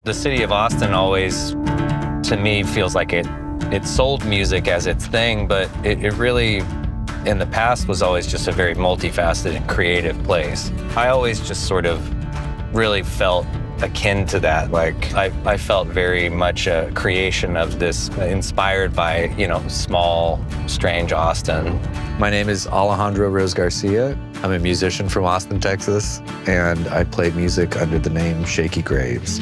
The city of Austin always, to me, feels like it sold music as its thing, but it really, in the past, was always just a very multifaceted, creative place. I always just sort of really felt akin to that. Like, I felt very much a creation of this, inspired by, small, strange Austin. My name is Alejandro Rose Garcia. I'm a musician from Austin, Texas, and I play music under the name Shakey Graves.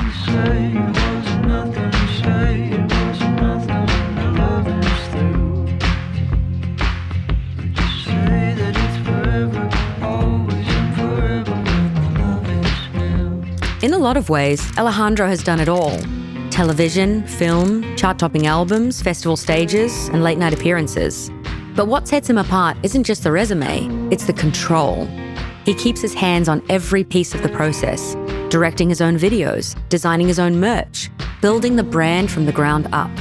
In a lot of ways, Alejandro has done it all. Television, film, chart-topping albums, festival stages, and late-night appearances. But what sets him apart isn't just the resume, it's the control. He keeps his hands on every piece of the process, directing his own videos, designing his own merch, building the brand from the ground up.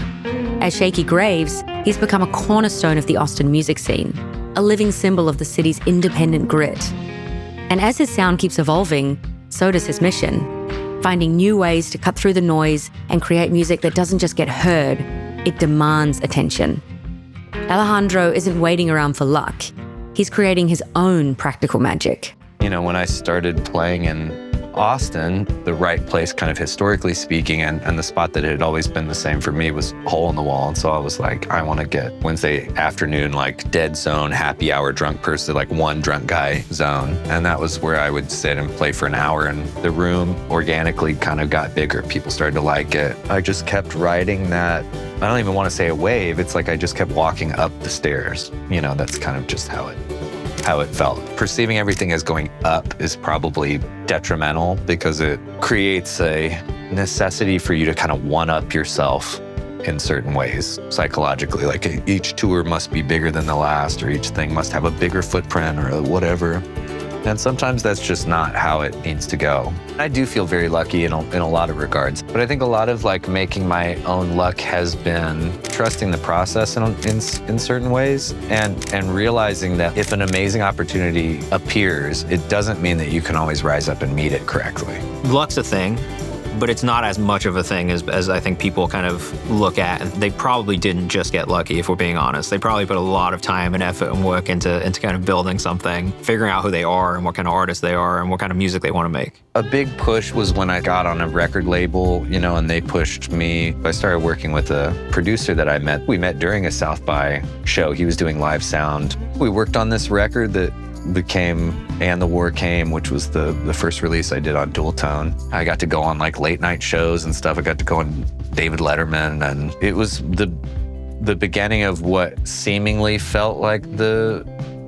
As Shakey Graves, he's become a cornerstone of the Austin music scene, a living symbol of the city's independent grit. And as his sound keeps evolving, so does his mission, finding new ways to cut through the noise and create music that doesn't just get heard, it demands attention. Alejandro isn't waiting around for luck. He's creating his own practical magic. When I started playing in Austin, the right place, kind of historically speaking, and the spot that had always been the same for me was hole in the wall. And so I was like, I want to get Wednesday afternoon, like dead zone, happy hour drunk person, like one drunk guy zone. And that was where I would sit and play for an hour. And the room organically kind of got bigger. People started to like it. I just kept riding that. I don't even want to say a wave. It's like I just kept walking up the stairs. That's kind of just how it felt. Perceiving everything as going up is probably detrimental because it creates a necessity for you to kind of one-up yourself in certain ways psychologically. Like each tour must be bigger than the last, or each thing must have a bigger footprint or whatever. And sometimes that's just not how it needs to go. I do feel very lucky in a lot of regards, but I think a lot of making my own luck has been trusting the process in certain ways and realizing that if an amazing opportunity appears, it doesn't mean that you can always rise up and meet it correctly. Luck's a thing, but it's not as much of a thing as I think people kind of look at. And they probably didn't just get lucky, if we're being honest. They probably put a lot of time and effort and work into kind of building something, figuring out who they are and what kind of artists they are and what kind of music they want to make. A big push was when I got on a record label, and they pushed me. I started working with a producer that I met. We met during a South by show. He was doing live sound. We worked on this record that became And the War Came, which was the first release I did on Dual Tone. I got to go on late night shows and stuff. I got to go on David Letterman, and it was the beginning of what seemingly felt like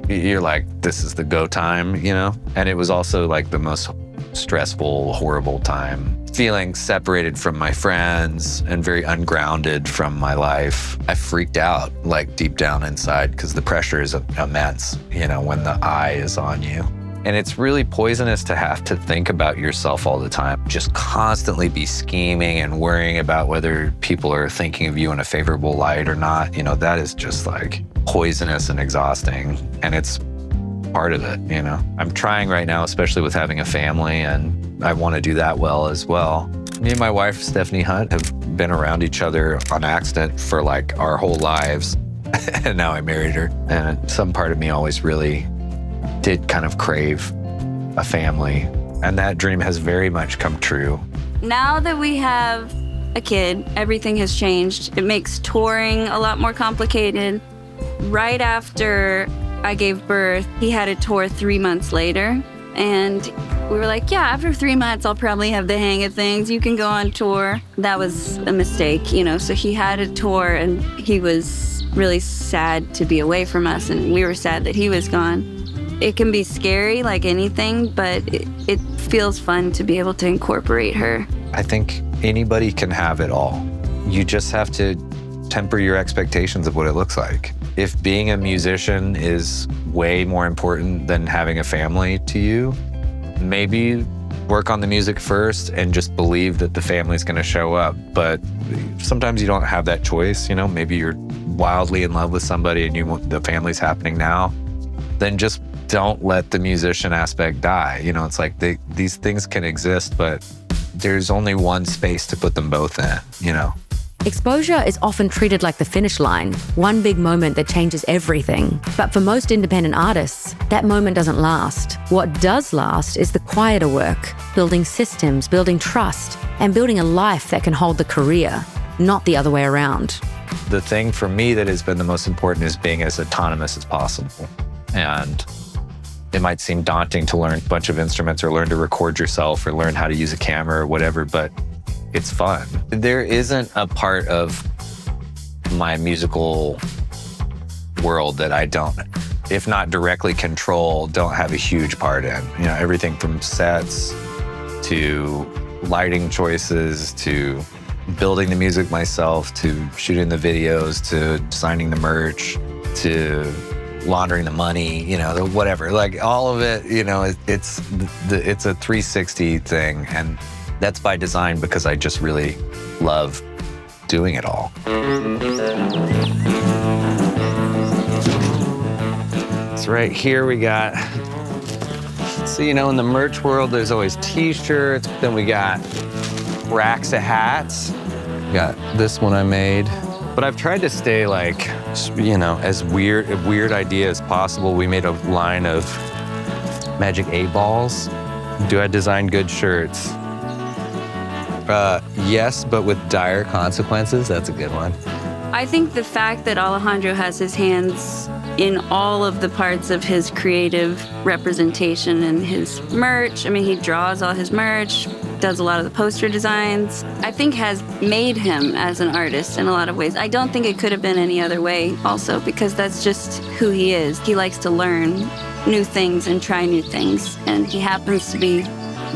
you're like, this is the go time, And it was also the most stressful, horrible time. Feeling separated from my friends and very ungrounded from my life. I freaked out deep down inside because the pressure is immense, when the eye is on you. And it's really poisonous to have to think about yourself all the time. Just constantly be scheming and worrying about whether people are thinking of you in a favorable light or not. That is just poisonous and exhausting. And it's part of it, I'm trying right now, especially with having a family, and I want to do that well as well. Me and my wife, Stephanie Hunt, have been around each other on accident for our whole lives. And now I married her. And some part of me always really did kind of crave a family. And that dream has very much come true. Now that we have a kid, everything has changed. It makes touring a lot more complicated. Right after I gave birth, he had a tour 3 months later. And we were like, yeah, after 3 months, I'll probably have the hang of things. You can go on tour. That was a mistake, So he had a tour, and he was really sad to be away from us, and we were sad that he was gone. It can be scary like anything, but it feels fun to be able to incorporate her. I think anybody can have it all. You just have to temper your expectations of what it looks like. If being a musician is way more important than having a family to you, maybe work on the music first and just believe that the family's going to show up. But sometimes you don't have that choice. Maybe you're wildly in love with somebody and the family's happening now. Then just don't let the musician aspect die. It's these things can exist, but there's only one space to put them both in, you know? Exposure is often treated like the finish line, one big moment that changes everything. But for most independent artists, that moment doesn't last. What does last is the quieter work, building systems, building trust, and building a life that can hold the career, not the other way around. The thing for me that has been the most important is being as autonomous as possible. And it might seem daunting to learn a bunch of instruments or learn to record yourself or learn how to use a camera or whatever, but it's fun. There isn't a part of my musical world that I don't, if not directly control, don't have a huge part in. You know, everything from sets to lighting choices to building the music myself to shooting the videos to designing the merch to laundering the money, you know, whatever. Like all of it, you know, it's a 360 thing. And that's by design because I just really love doing it all. So right here we got, so you know, in the merch world, there's always t-shirts, then we got racks of hats. We got this one I made. But I've tried to stay like, you know, as weird idea as possible. We made a line of Magic 8 balls. Do I design good shirts? Yes, but with dire consequences. That's a good one. I think the fact that Alejandro has his hands in all of the parts of his creative representation and his merch, I mean, he draws all his merch, does a lot of the poster designs, I think has made him as an artist in a lot of ways. I don't think it could have been any other way also, because that's just who he is. He likes to learn new things and try new things, and he happens to be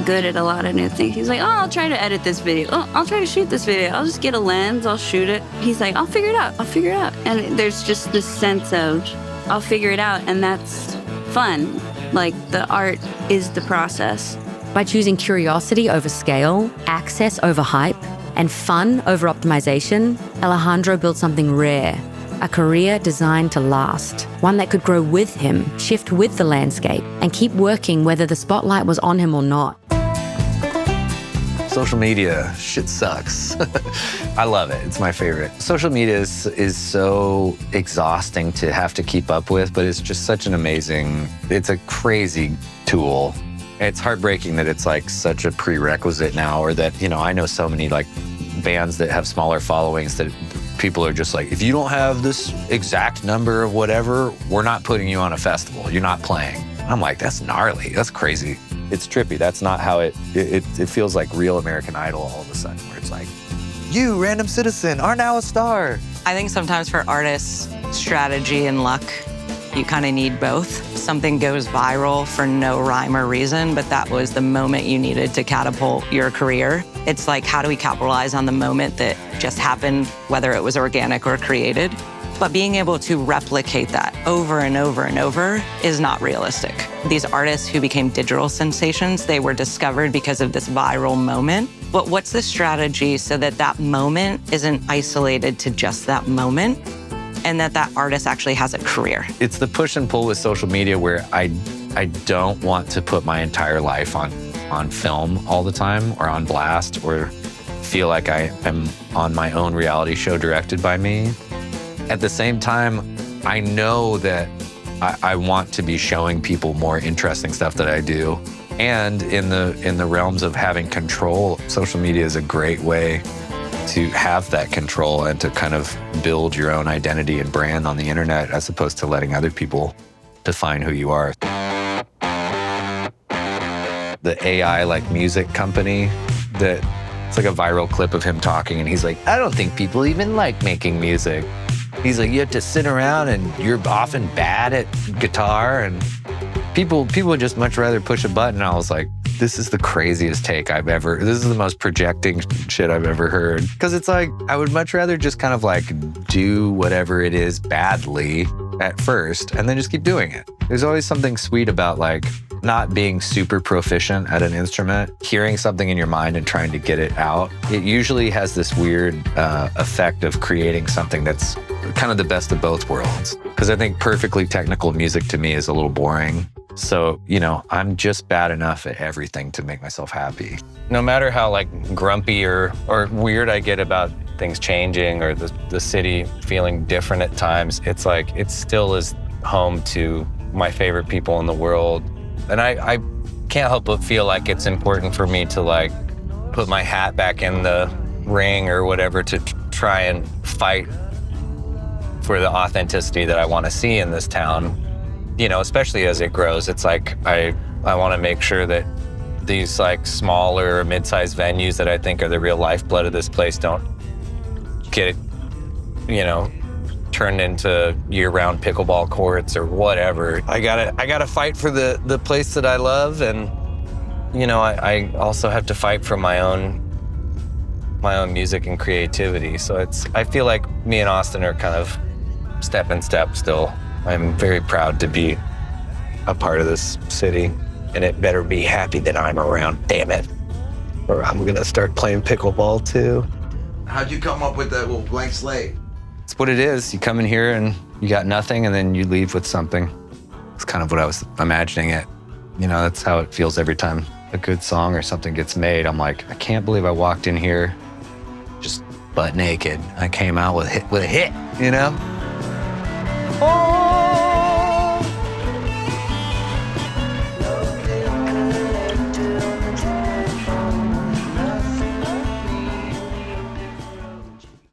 good at a lot of new things. He's like, oh, I'll try to edit this video. Oh, I'll try to shoot this video. I'll just get a lens, I'll shoot it. He's like, I'll figure it out. And there's just this sense of, I'll figure it out, and that's fun. Like, the art is the process. By choosing curiosity over scale, access over hype, and fun over optimization, Alejandro built something rare. A career designed to last, one that could grow with him, shift with the landscape, and keep working whether the spotlight was on him or not. Social media, shit sucks. I love it, it's my favorite. Social media is so exhausting to have to keep up with, but it's just such an amazing, it's a crazy tool. It's heartbreaking that it's like such a prerequisite now, or that, you know, I know so many like bands that have smaller followings that people are just like, if you don't have this exact number of whatever, we're not putting you on a festival. You're not playing. I'm like, that's gnarly. That's crazy. It's trippy. That's not how it feels like real American Idol all of a sudden, where it's like, you, random citizen, are now a star. I think sometimes for artists, strategy and luck, you kind of need both. Something goes viral for no rhyme or reason, but that was the moment you needed to catapult your career. It's like, how do we capitalize on the moment that just happened, whether it was organic or created? But being able to replicate that over and over and over is not realistic. These artists who became digital sensations, they were discovered because of this viral moment. But what's the strategy so that that moment isn't isolated to just that moment, and that artist actually has a career? It's the push and pull with social media where I don't want to put my entire life on film all the time or on blast or feel like I am on my own reality show directed by me. At the same time, I know that I want to be showing people more interesting stuff that I do. And in the realms of having control, social media is a great way to have that control and to kind of build your own identity and brand on the internet, as opposed to letting other people define who you are. The AI like music company, that it's like a viral clip of him talking, and he's like, I don't think people even like making music. He's like, you have to sit around and you're often bad at guitar, and people would just much rather push a button. And I was like, this is the craziest take this is the most projecting shit I've ever heard. Because it's like, I would much rather just kind of like do whatever it is badly at first and then just keep doing it. There's always something sweet about like not being super proficient at an instrument, hearing something in your mind and trying to get it out. It usually has this weird effect of creating something that's kind of the best of both worlds. Because I think perfectly technical music to me is a little boring. So, I'm just bad enough at everything to make myself happy. No matter how like grumpy or weird I get about things changing or the city feeling different at times, it's like it still is home to my favorite people in the world. And I can't help but feel like it's important for me to like put my hat back in the ring or whatever to try and fight for the authenticity that I want to see in this town. Especially as it grows, it's like I want to make sure that these like smaller mid-sized venues that I think are the real lifeblood of this place don't get, turned into year-round pickleball courts or whatever. I gotta fight for the place that I love, and I also have to fight for my own music and creativity. So I feel like me and Austin are kind of step in step still. I'm very proud to be a part of this city, and it better be happy that I'm around, damn it. Or I'm gonna start playing pickleball too. How'd you come up with that little blank slate? It's what it is. You come in here and you got nothing, and then you leave with something. It's kind of what I was imagining it. That's how it feels every time a good song or something gets made. I'm like, I can't believe I walked in here just butt naked. I came out with a hit, Oh!